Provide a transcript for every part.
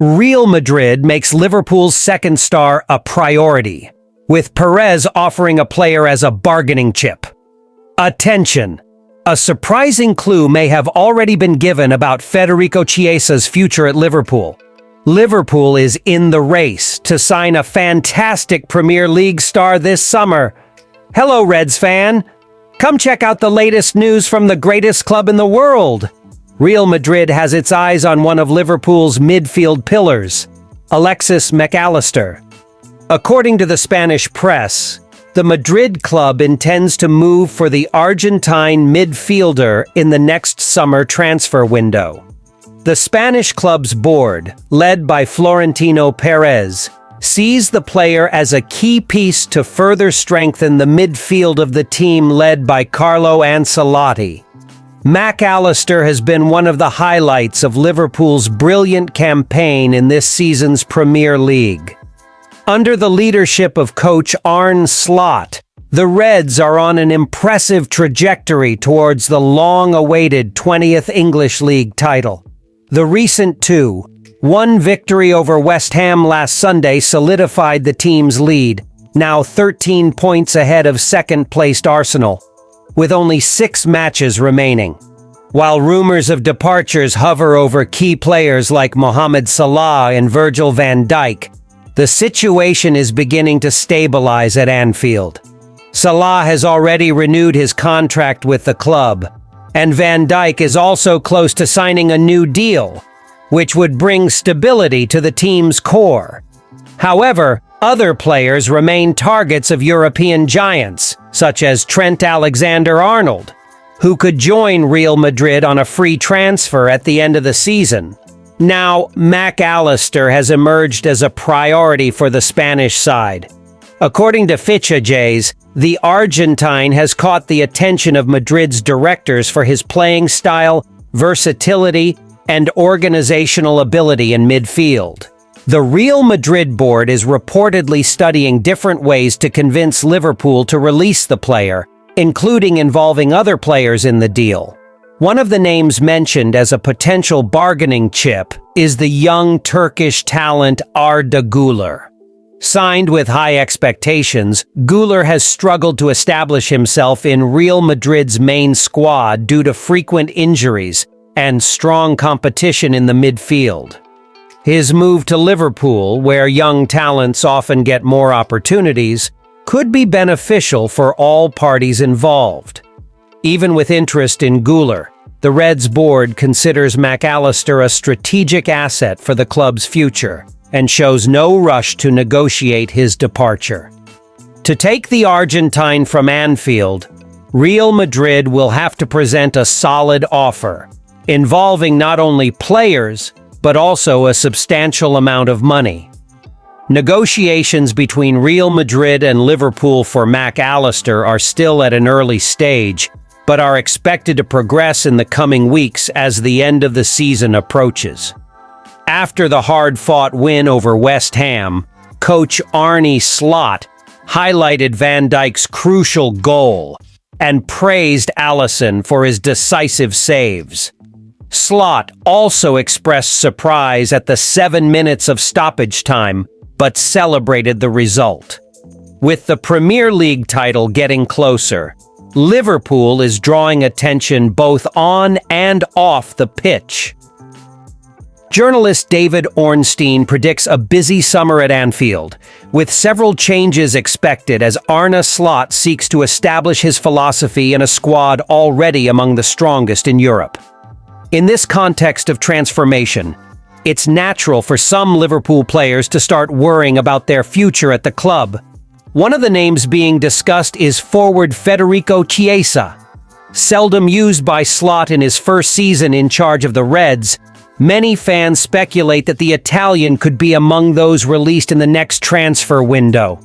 Real Madrid makes Liverpool's second star a priority, with Perez offering a player as a bargaining chip. Attention! A surprising clue may have already been given about Federico Chiesa's future at Liverpool. Liverpool is in the race to sign a fantastic Premier League star this summer. Hello, Reds fan! Come check out the latest news from the greatest club in the world. Real Madrid has its eyes on one of Liverpool's midfield pillars, Mac Allister. According to the Spanish press, the Madrid club intends to move for the Argentine midfielder in the next summer transfer window. The Spanish club's board, led by Florentino Perez, sees the player as a key piece to further strengthen the midfield of the team led by Carlo Ancelotti. Mac Allister has been one of the highlights of Liverpool's brilliant campaign in this season's Premier League. Under the leadership of coach Arne Slot, the Reds are on an impressive trajectory towards the long-awaited 20th English League title. The recent 2-1 victory over West Ham last Sunday solidified the team's lead, now 13 points ahead of second-placed Arsenal, with only 6 matches remaining. While rumors of departures hover over key players like Mohamed Salah and Virgil van Dijk, the situation is beginning to stabilize at Anfield. Salah has already renewed his contract with the club, and Van Dijk is also close to signing a new deal, which would bring stability to the team's core. However, other players remain targets of European giants, such as Trent Alexander-Arnold, who could join Real Madrid on a free transfer at the end of the season. Now, Mac Allister has emerged as a priority for the Spanish side. According to Fichajes, the Argentine has caught the attention of Madrid's directors for his playing style, versatility, and organizational ability in midfield. The Real Madrid board is reportedly studying different ways to convince Liverpool to release the player, including involving other players in the deal. One of the names mentioned as a potential bargaining chip is the young Turkish talent Arda Güler. Signed with high expectations, Güler has struggled to establish himself in Real Madrid's main squad due to frequent injuries and strong competition in the midfield. His move to Liverpool, where young talents often get more opportunities, could be beneficial for all parties involved. Even with interest in Güler, the Reds board considers Mac Allister a strategic asset for the club's future and shows no rush to negotiate his departure. To take the Argentine from Anfield, Real Madrid will have to present a solid offer, involving not only players, but also a substantial amount of money. Negotiations between Real Madrid and Liverpool for Mac Allister are still at an early stage, but are expected to progress in the coming weeks as the end of the season approaches. After the hard-fought win over West Ham, coach Arne Slot highlighted Van Dijk's crucial goal and praised Alisson for his decisive saves. Slot also expressed surprise at the 7 minutes of stoppage time, but celebrated the result. With the Premier League title getting closer, Liverpool is drawing attention both on and off the pitch. Journalist David Ornstein predicts a busy summer at Anfield, with several changes expected as Arne Slot seeks to establish his philosophy in a squad already among the strongest in Europe. In this context of transformation, it's natural for some Liverpool players to start worrying about their future at the club. One of the names being discussed is forward Federico Chiesa. Seldom used by Slot in his first season in charge of the Reds, many fans speculate that the Italian could be among those released in the next transfer window.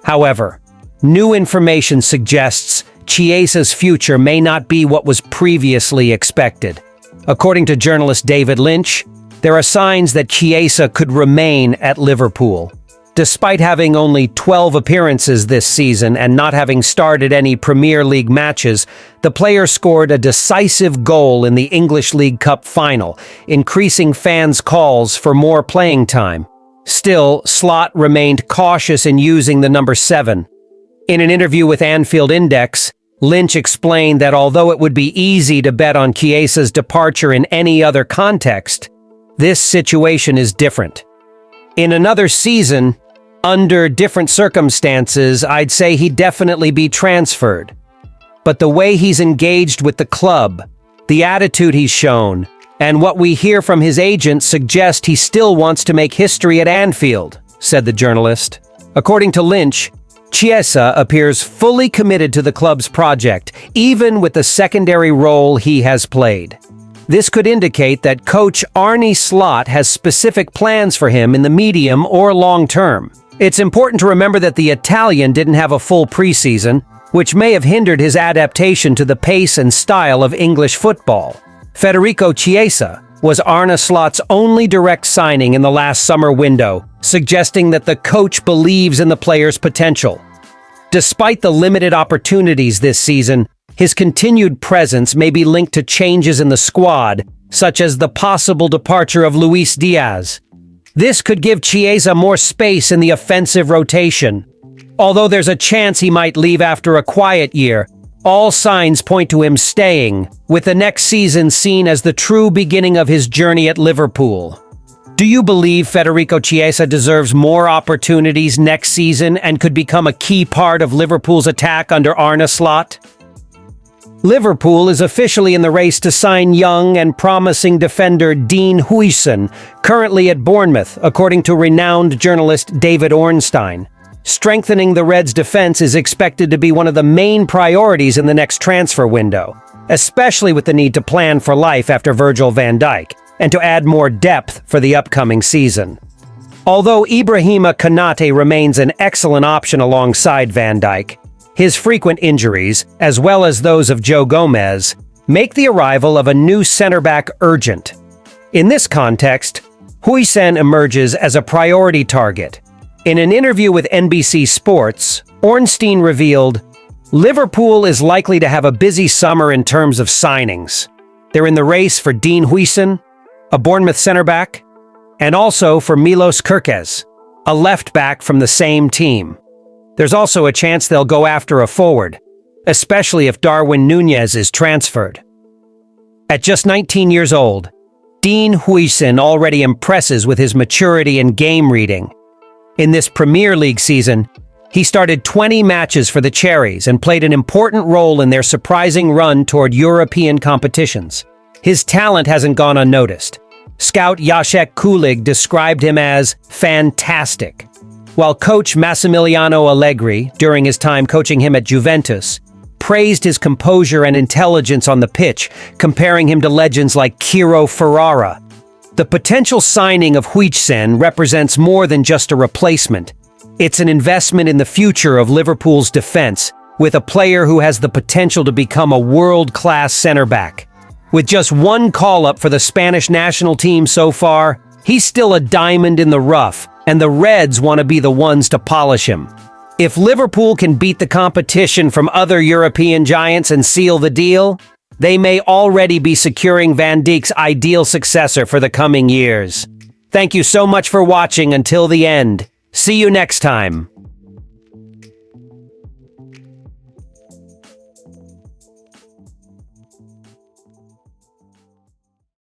However, new information suggests Chiesa's future may not be what was previously expected. According to journalist David Lynch, there are signs that Chiesa could remain at Liverpool. Despite having only 12 appearances this season and not having started any Premier League matches, the player scored a decisive goal in the English League Cup final, increasing fans' calls for more playing time. Still, Slot remained cautious in using the number 7. In an interview with Anfield Index, Lynch explained that although it would be easy to bet on Chiesa's departure in any other context, this situation is different. In another season, under different circumstances, I'd say he'd definitely be transferred. But the way he's engaged with the club, the attitude he's shown, and what we hear from his agent suggest he still wants to make history at Anfield, said the journalist. According to Lynch, Chiesa appears fully committed to the club's project, even with the secondary role he has played. This could indicate that coach Arne Slot has specific plans for him in the medium or long term. It's important to remember that the Italian didn't have a full preseason, which may have hindered his adaptation to the pace and style of English football. Federico Chiesa was Arne Slot's only direct signing in the last summer window, suggesting that the coach believes in the player's potential. Despite the limited opportunities this season, his continued presence may be linked to changes in the squad, such as the possible departure of Luis Diaz. This could give Chiesa more space in the offensive rotation. Although there's a chance he might leave after a quiet year, all signs point to him staying, with the next season seen as the true beginning of his journey at Liverpool. Do you believe Federico Chiesa deserves more opportunities next season and could become a key part of Liverpool's attack under Arne Slot? Liverpool is officially in the race to sign young and promising defender Dean Huijsen, currently at Bournemouth, according to renowned journalist David Ornstein. Strengthening the Reds' defense is expected to be one of the main priorities in the next transfer window, especially with the need to plan for life after Virgil van Dijk, and to add more depth for the upcoming season. Although Ibrahima Konate remains an excellent option alongside Van Dijk, his frequent injuries, as well as those of Joe Gomez, make the arrival of a new center-back urgent. In this context, Huijsen emerges as a priority target. In an interview with NBC Sports, Ornstein revealed, "Liverpool is likely to have a busy summer in terms of signings. They're in the race for Dean Huijsen, a Bournemouth center-back, and also for Milos Kerkez, a left-back from the same team. There's also a chance they'll go after a forward, especially if Darwin Núñez is transferred." At just 19 years old, Dean Huijsen already impresses with his maturity and game reading. In this Premier League season, he started 20 matches for the Cherries and played an important role in their surprising run toward European competitions. His talent hasn't gone unnoticed. Scout Jacek Kulig described him as fantastic, while coach Massimiliano Allegri, during his time coaching him at Juventus, praised his composure and intelligence on the pitch, comparing him to legends like Ciro Ferrara. The potential signing of Huijsen represents more than just a replacement. It's an investment in the future of Liverpool's defense, with a player who has the potential to become a world-class center-back. With just one call-up for the Spanish national team so far, he's still a diamond in the rough, and the Reds want to be the ones to polish him. If Liverpool can beat the competition from other European giants and seal the deal, they may already be securing Van Dijk's ideal successor for the coming years. Thank you so much for watching until the end. See you next time.